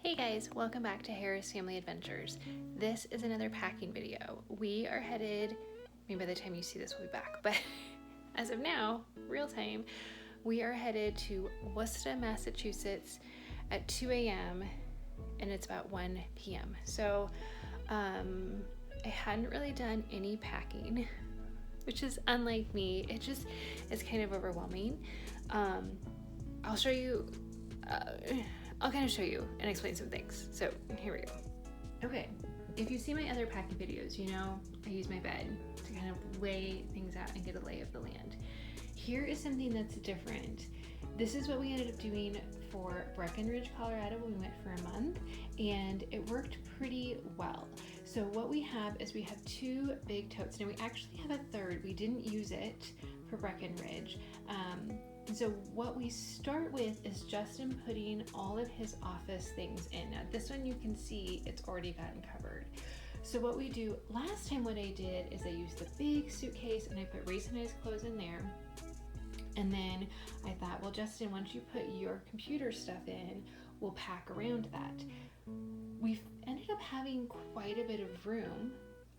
Hey guys, welcome back to Harris Family Adventures. This is another packing video. We are headed, maybe by the time you see this we'll be back, but as of now, real time, we are headed to Worcester, Massachusetts at 2 a.m. and it's about 1 p.m. So I hadn't really done any packing, which is unlike me. It just is kind of overwhelming. I'll show you, I'll kind of show you and explain some things. So here we go. Okay, if you see my other packing videos, you know I use my bed to kind of lay things out and get a lay of the land. Here is something that's different. This is what we ended up doing for Breckenridge, Colorado when we went for a month, and it worked pretty well. So what we have is we have two big totes. Now we actually have a third. We didn't use it for Breckenridge. And so what we start with is Justin putting all of his office things in. Now this one you can see it's already gotten covered. So what we do, last time what I did is I used the big suitcase and I put Reese and I's clothes in there. And then I thought, well, Justin, once you put your computer stuff in, we'll pack around that. We've ended up having quite a bit of room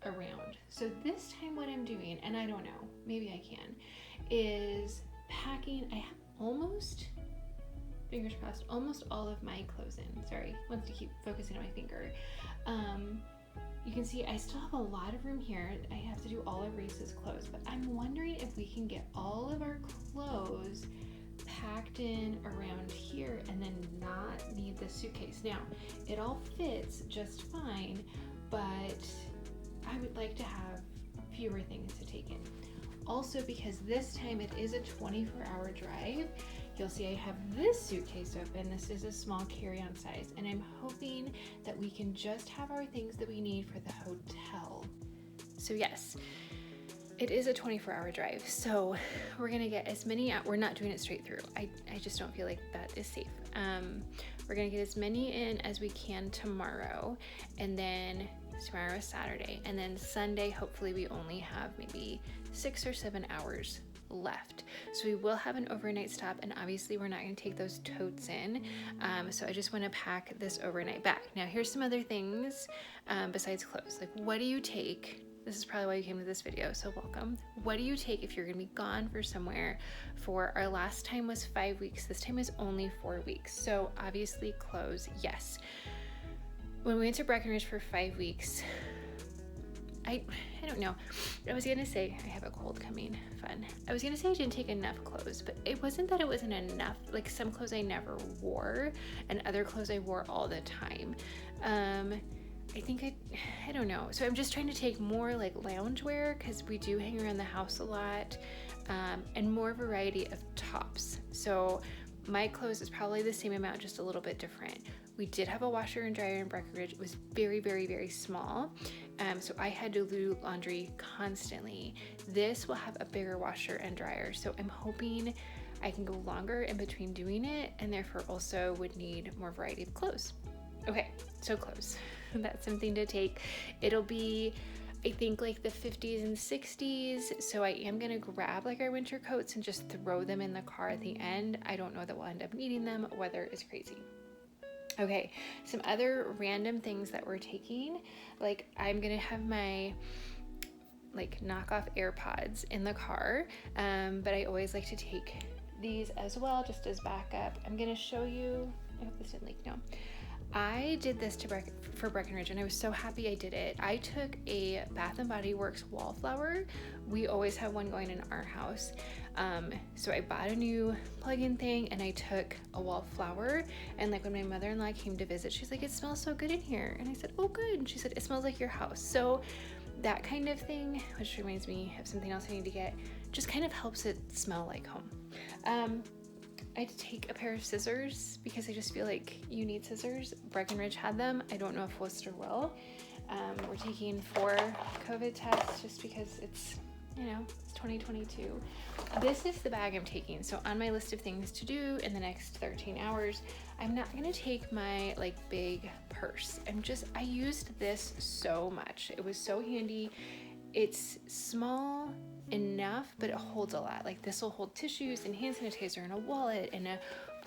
around. So this time what I'm doing, and I don't know, maybe I can, is packing. I have almost, fingers crossed, almost all of my clothes in. Sorry, wants to keep focusing on my finger. You can see I still have a lot of room here. I have to do all of Reese's clothes, but I'm wondering if we can get all of our clothes packed in around here and then not need the suitcase. Now, it all fits just fine, but I would like to have fewer things to take in. Also, because this time it is a 24-hour drive, you'll see I have this suitcase open. This is a small carry-on size, and I'm hoping that we can just have our things that we need for the hotel. So yes, it is a 24-hour drive, so we're gonna get as many out. We're not doing it straight through. I just don't feel like that is safe. We're gonna get as many in as we can tomorrow, and then tomorrow is Saturday, and then Sunday hopefully we only have maybe 6 or 7 hours left. So we will have an overnight stop, and obviously we're not going to take those totes in. So I just want to pack this overnight bag. Now here's some other things besides clothes. Like, what do you take? This is probably why you came to this video, so welcome. What do you take if you're going to be gone for somewhere? For our last time was 5 weeks. This time is only 4 weeks. So obviously clothes, yes. When we went to Breckenridge for 5 weeks, I don't know. I was gonna say, I have a cold coming, fun. I was gonna say I didn't take enough clothes, but it wasn't that it wasn't enough. Like, some clothes I never wore and other clothes I wore all the time. I think I don't know. So I'm just trying to take more like loungewear, because we do hang around the house a lot, and more variety of tops. So my clothes is probably the same amount, just a little bit different. We did have a washer and dryer in Breckenridge. It was very, very, very small. So I had to do laundry constantly. This will have a bigger washer and dryer. So I'm hoping I can go longer in between doing it, and therefore also would need more variety of clothes. Okay, so clothes. That's something to take. It'll be, I think, like the 50s and 60s. So I am gonna grab like our winter coats and just throw them in the car at the end. I don't know that we'll end up needing them. Weather is crazy. Okay, some other random things that we're taking, like I'm gonna have my like knockoff AirPods in the car, but I always like to take these as well, just as backup. I'm gonna show you, I hope this didn't leak, no. I did this for Breckenridge, and I was so happy I did it. I took a Bath & Body Works wallflower. We always have one going in our house. So I bought a new plug-in thing, and I took a wallflower, and like when my mother-in-law came to visit, she's like, it smells so good in here. And I said, oh, good. And she said, it smells like your house. So that kind of thing, which reminds me of something else I need to get, just kind of helps it smell like home. I had to take a pair of scissors because I just feel like you need scissors. Breckenridge had them. I don't know if Worcester will. We're taking 4 COVID tests just because it's, you know, it's 2022. This is the bag I'm taking. So on my list of things to do in the next 13 hours, I'm not gonna take my like big purse. I used this so much. It was so handy. It's small enough, but it holds a lot. Like, this will hold tissues and hand sanitizer and a wallet and a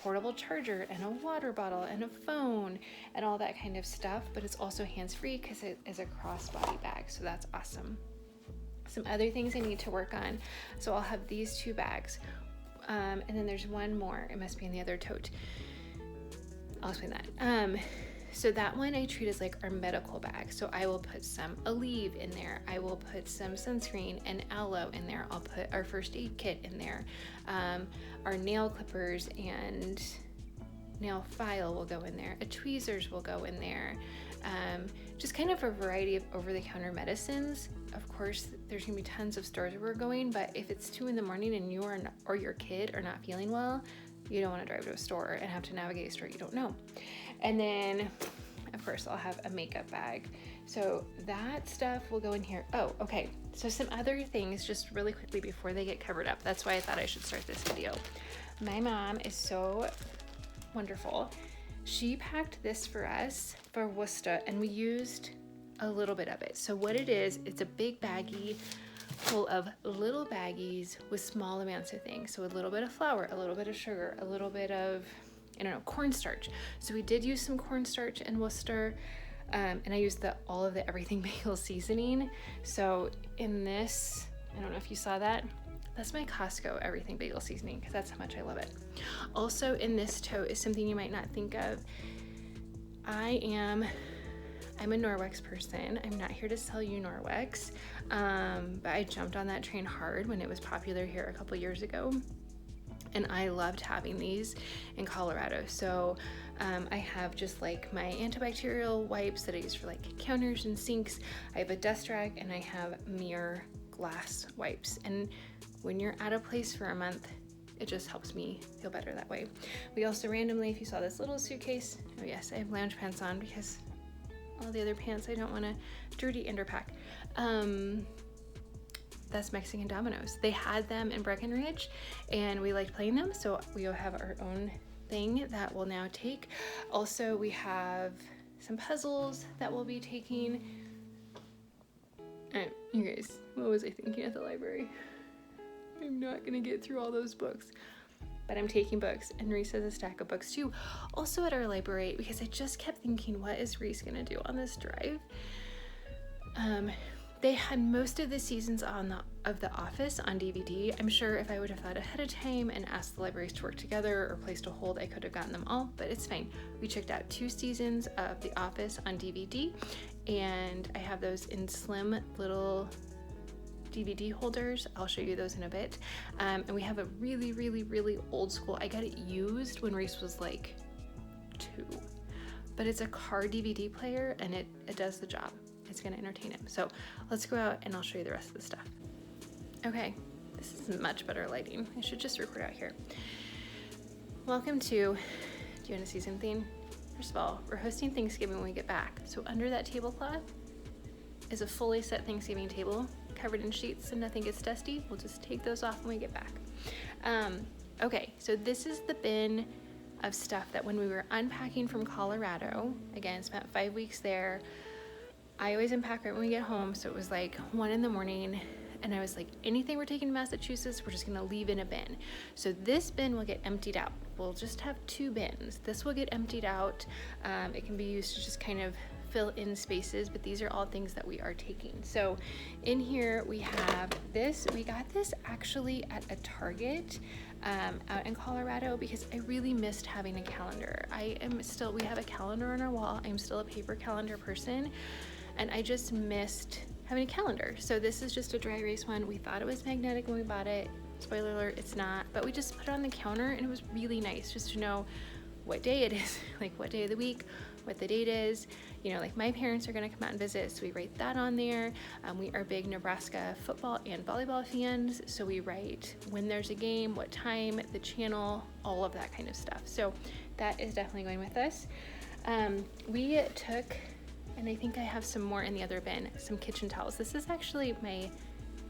portable charger and a water bottle and a phone and all that kind of stuff, but it's also hands-free because it is a crossbody bag, so that's awesome. Some other things I need to work on. So I'll have these 2 bags. And then there's one more. It must be in the other tote. I'll explain that. So that one I treat as like our medical bag. So I will put some Aleve in there. I will put some sunscreen and aloe in there. I'll put our first aid kit in there. Our nail clippers and nail file will go in there. A tweezers will go in there. Just kind of a variety of over-the-counter medicines. Of course, there's gonna be tons of stores where we're going, but if it's 2 in the morning and you or your kid are not feeling well, you don't want to drive to a store and have to navigate a store you don't know. And then, of course, I'll have a makeup bag. So that stuff will go in here. Oh, okay. So some other things just really quickly before they get covered up. That's why I thought I should start this video. My mom is so wonderful. She packed this for us for Worcester, and we used a little bit of it. So what it is, it's a big baggie full of little baggies with small amounts of things. So a little bit of flour, a little bit of sugar, a little bit of, I don't know, cornstarch. So we did use some cornstarch in Worcester, and I used all of the everything bagel seasoning. So in this, I don't know if you saw that, that's my Costco everything bagel seasoning because that's how much I love it. Also in this tote is something you might not think of. I'm a Norwex person. I'm not here to sell you Norwex, but I jumped on that train hard when it was popular here a couple years ago, and I loved having these in Colorado. So I have just like my antibacterial wipes that I use for like counters and sinks. I have a dust rag, and I have mirror glass wipes. And when you're at a place for a month, it just helps me feel better that way. We also randomly, if you saw this little suitcase, oh yes, I have lounge pants on because all the other pants I don't want to dirty underpack. That's Mexican Dominoes. They had them in Breckenridge and we liked playing them, so we have our own thing that we'll now take. Also, we have some puzzles that we'll be taking. You guys, what was I thinking at the library? I'm not gonna get through all those books, but I'm taking books, and Reese has a stack of books too. Also at our library, because I just kept thinking, what is Reese gonna do on this drive? They had most of the seasons of The Office on DVD. I'm sure if I would have thought ahead of time and asked the libraries to work together or placed a hold, I could have gotten them all, but it's fine. We checked out 2 seasons of The Office on DVD, and I have those in slim little DVD holders. I'll show you those in a bit. And we have a really, really, really old school. I got it used when Reese was like 2, but it's a car DVD player, and it does the job. It's gonna entertain him. So let's go out and I'll show you the rest of the stuff. Okay, this is much better lighting. I should just record out here. Welcome to, do you want to see something? First of all, we're hosting Thanksgiving when we get back. So under that tablecloth is a fully set Thanksgiving table covered in sheets so nothing gets dusty. We'll just take those off when we get back. Okay, so this is the bin of stuff that when we were unpacking from Colorado, again, spent 5 weeks there, I always unpack right when we get home, so it was like 1 in the morning, and I was like, anything we're taking to Massachusetts, we're just gonna leave in a bin. So this bin will get emptied out. We'll just have 2 bins. This will get emptied out. It can be used to just kind of fill in spaces, but these are all things that we are taking. So in here we have this. We got this actually at a Target out in Colorado because I really missed having a calendar. We have a calendar on our wall. I'm still a paper calendar person, and I just missed having a calendar. So this is just a dry erase one. We thought it was magnetic when we bought it. Spoiler alert, it's not, but we just put it on the counter, and it was really nice just to know what day it is, like what day of the week, what the date is. You know, like my parents are gonna come out and visit, so we write that on there. We are big Nebraska football and volleyball fans, so we write when there's a game, what time, the channel, all of that kind of stuff. So that is definitely going with us. We took, and I think I have some more in the other bin, some kitchen towels. This is actually my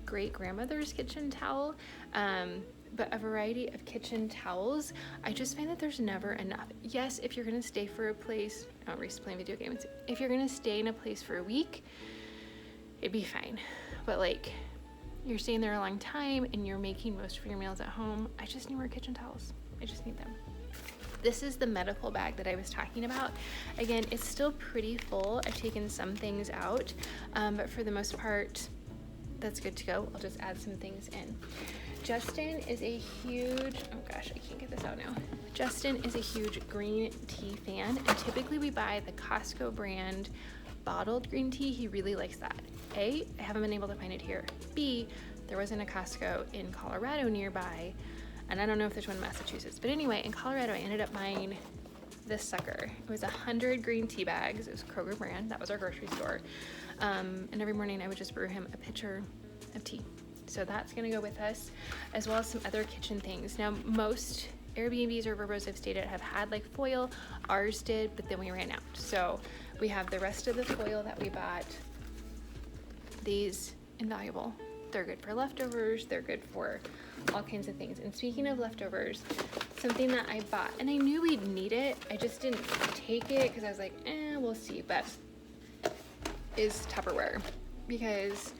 great-grandmother's kitchen towel, but a variety of kitchen towels. I just find that there's never enough. Yes, if you're gonna stay for a place, oh, Reese playing video games. If you're gonna stay in a place for a week, it'd be fine. But like, you're staying there a long time and you're making most of your meals at home, I just need more kitchen towels. I just need them. This is the medical bag that I was talking about. Again, it's still pretty full. I've taken some things out, but for the most part, that's good to go. I'll just add some things in. Justin is a huge, oh gosh, I can't get this out now. Justin is a huge green tea fan, and typically we buy the Costco brand bottled green tea. He really likes that. A, I haven't been able to find it here. B, there wasn't a Costco in Colorado nearby, and I don't know if there's one in Massachusetts. But anyway, in Colorado, I ended up buying this sucker. It was 100 green tea bags. It was Kroger brand. That was our grocery store. And every morning I would just brew him a pitcher of tea. So that's gonna go with us, as well as some other kitchen things. Now, most Airbnbs or Verbos I've stayed at have had like foil. Ours did, but then we ran out. So we have the rest of the foil that we bought. These, invaluable. They're good for leftovers. They're good for all kinds of things. And speaking of leftovers, something that I bought, and I knew we'd need it, I just didn't take it because I was like, we'll see, but is Tupperware, because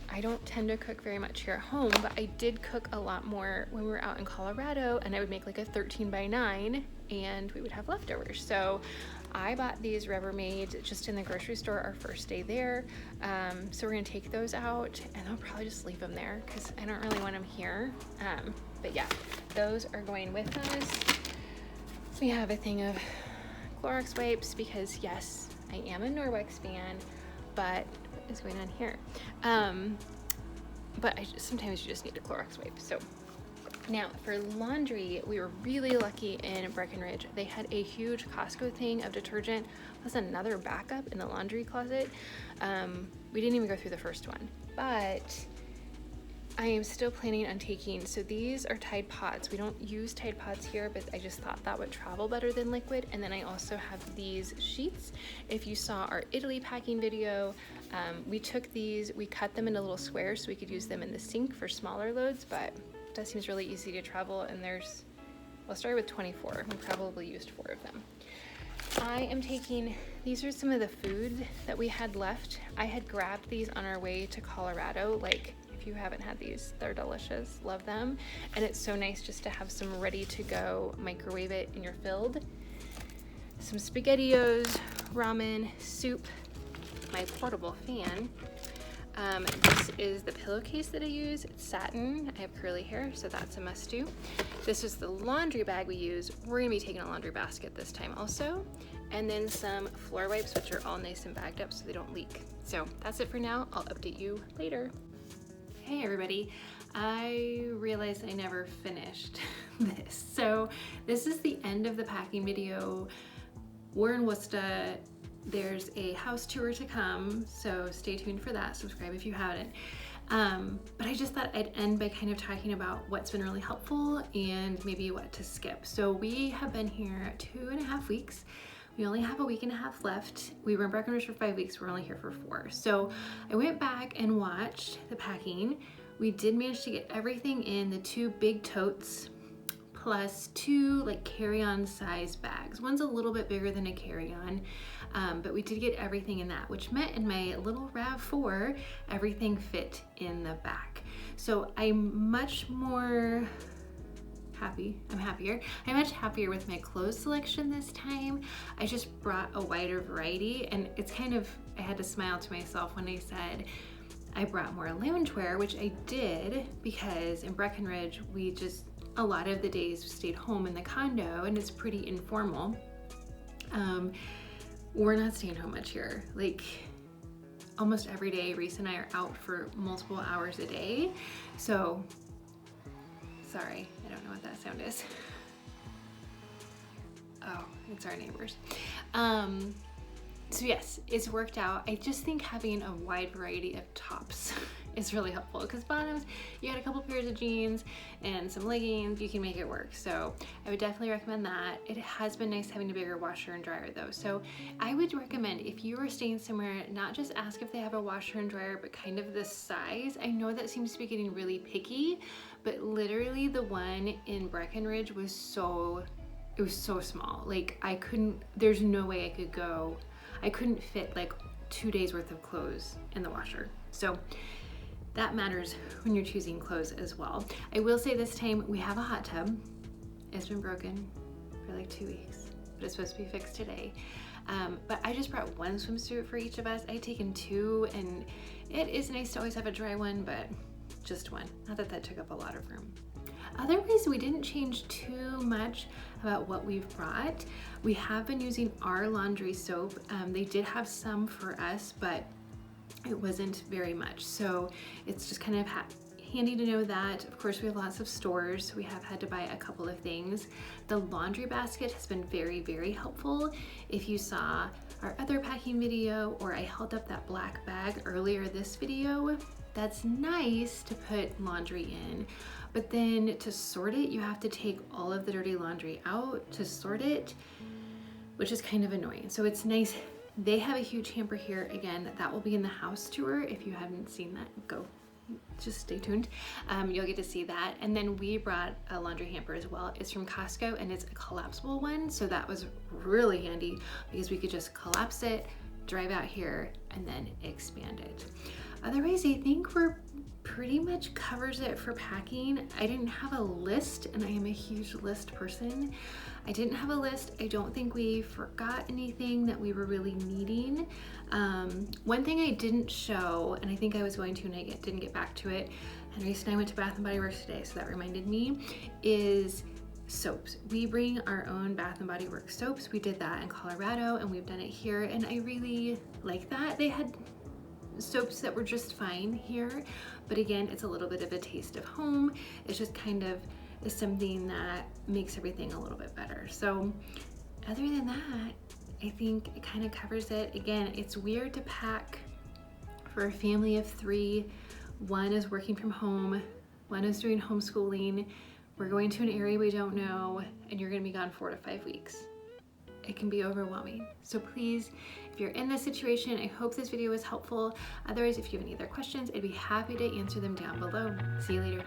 I don't tend to cook very much here at home, but I did cook a lot more when we were out in Colorado, and I would make like a 13 by 9 and we would have leftovers. So I bought these Rubbermaid just in the grocery store our first day there. So we're gonna take those out, and I'll probably just leave them there because I don't really want them here. But yeah, those are going with us. We have a thing of Clorox wipes because yes, I am a Norwex fan, but what is going on here? But sometimes you just need a Clorox wipe. So now for laundry, we were really lucky in Breckenridge. They had a huge Costco thing of detergent, plus another backup in the laundry closet. We didn't even go through the first one, but I am still planning on taking, so these are Tide Pods. We don't use Tide Pods here, but I just thought that would travel better than liquid. And then I also have these sheets. If you saw our Italy packing video, we took these, we cut them into little squares so we could use them in the sink for smaller loads, but that seems really easy to travel. And well, I started with 24. We probably used 4 of them. I am taking, these are some of the food that we had left. I had grabbed these on our way to Colorado. Like, if you haven't had these, they're delicious, love them. And it's so nice just to have some ready to go, microwave it and you're filled. Some SpaghettiOs, ramen, soup, my portable fan. This is the pillowcase that I use. It's satin. I have curly hair, so that's a must do. This is the laundry bag we use. We're gonna be taking a laundry basket this time also. And then some floor wipes, which are all nice and bagged up so they don't leak. So that's it for now. I'll update you later. Hey everybody, I realized I never finished this. So this is the end of the packing video. We're in Worcester. There's a house tour to come, so stay tuned for that. Subscribe if you haven't. But I just thought I'd end by kind of talking about what's been really helpful and maybe what to skip. So we have been here 2.5 weeks. We only have a week and a half left. We were in Breckenridge for 5 weeks. We're only here for 4. So I went back and watched the packing. We did manage to get everything in the 2 big totes, plus 2 like carry-on size bags. One's a little bit bigger than a carry-on, but we did get everything in that, which meant in my little RAV4, everything fit in the back. So I'm much more happy. I'm much happier with my clothes selection this time. I just brought a wider variety, and it's kind of, I had to smile to myself when I said I brought more loungewear, which I did because in Breckenridge, a lot of the days stayed home in the condo and it's pretty informal. We're not staying home much here. Like almost every day, Reese and I are out for multiple hours a day. So, sorry, I don't know what that sound is. Oh, it's our neighbors. So yes, it's worked out. I just think having a wide variety of tops is really helpful because bottoms, you got a couple pairs of jeans and some leggings, you can make it work. So I would definitely recommend that. It has been nice having a bigger washer and dryer though. So I would recommend if you are staying somewhere, not just ask if they have a washer and dryer, but kind of the size. I know that seems to be getting really picky, but literally the one in Breckenridge was so small. Like there's no way I couldn't fit like 2 days worth of clothes in the washer. So that matters when you're choosing clothes as well. I will say this time we have a hot tub. It's been broken. for like 2 weeks, but it's supposed to be fixed today. But I just brought one swimsuit for each of us. I had taken 2, and it is nice to always have a dry one, but just one. Not that that took up a lot of room. Otherwise, we didn't change too much about what we've brought. We have been using our laundry soap. They did have some for us, but it wasn't very much. So it's just kind of handy to know that. Of course, we have lots of stores. We have had to buy a couple of things. The laundry basket has been very, very helpful. If you saw our other packing video, or I held up that black bag earlier this video, that's nice to put laundry in. But then to sort it, you have to take all of the dirty laundry out to sort it, which is kind of annoying. So it's nice. They have a huge hamper here. Again, that will be in the house tour. If you haven't seen that, go. Just stay tuned. You'll get to see that. And then we brought a laundry hamper as well. It's from Costco, and it's a collapsible one. So that was really handy because we could just collapse it, drive out here, and then expand it. Otherwise, I think we're pretty much covers it for packing. I didn't have a list, and I am a huge list person. I didn't have a list. I don't think we forgot anything that we were really needing. One thing I didn't show, and I think I was going to and I didn't get back to it, and Reese and I went to Bath & Body Works today, so that reminded me, is soaps. We bring our own Bath & Body Works soaps. We did that in Colorado, and we've done it here, and I really like that. They had soaps that were just fine here, but again, it's a little bit of a taste of home. It's just kind of is something that makes everything a little bit better. So other than that, I think it kind of covers it. Again, it's weird to pack for a family of 3. One is working from home, one is doing homeschooling. We're going to an area we don't know, and you're gonna be gone 4 to 5 weeks. It can be overwhelming. So please, if you're in this situation, I hope this video was helpful. Otherwise, if you have any other questions, I'd be happy to answer them down below. See you later.